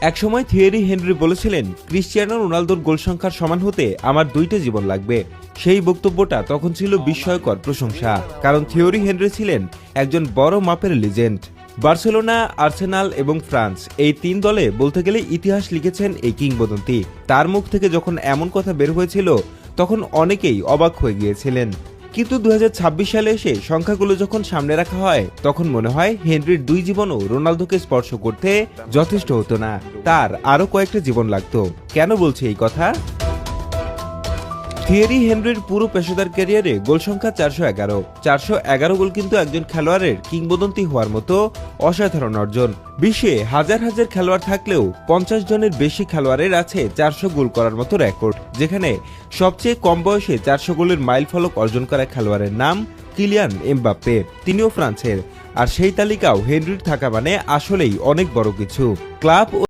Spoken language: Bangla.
একসময় থিয়েরি হেনরি বলেছিলেন, ক্রিশ্চিয়ানো রোনালদোর গোল সংখ্যার সমান হতে আমার 2টা জীবন লাগবে। সেই বক্তব্যটা তখন ছিল বিস্ময়কর প্রশংসা, কারণ থিয়েরি হেনরি ছিলেন একজন বড় মাপের লিজেন্ড। বার্সেলোনা, আর্সেনাল এবং ফ্রান্স এই 3 দলে বলতে গেলে ইতিহাস লিখেছেন এই কিংবদন্তি। তার মুখ থেকে যখন এমন কথা বের হয়েছিল তখন অনেকেই অবাক হয়ে গিয়েছিলেন। কিন্তু 2026 সালে এসে সংখ্যাগুলো যখন সামনে রাখা হয় তখন মনে হয় হেনরির 2 জীবনও রোনালদোকে স্পর্শ করতে যথেষ্ট হতো না, তার আরও কয়েকটা জীবন লাগতো। কেন বলছে এই কথা? থিয়েরি হেনরির পুরো পেশাদার ক্যারিয়ারে গোল সংখ্যা 411 গোল কিন্তু একজন খেলোয়াড়ের কিংবদন্তি হওয়ার মতো অসাধারণ অর্জন। বিশ্বে হাজার হাজার খেলোয়াড় থাকলেও 50 জনের বেশি খেলোয়াড়ের আছে 400 গোল করার মতো রেকর্ড, যেখানে সবচেয়ে কম বয়সে 400 গোলের মাইল ফলক অর্জন করা খেলোয়াড়ের নাম কিলিয়ান এমবাপ্পে, তিনিও ফ্রান্সের। আর সেই তালিকাও হেনরির থাকা মানে আসলেই অনেক বড় কিছু। ক্লাব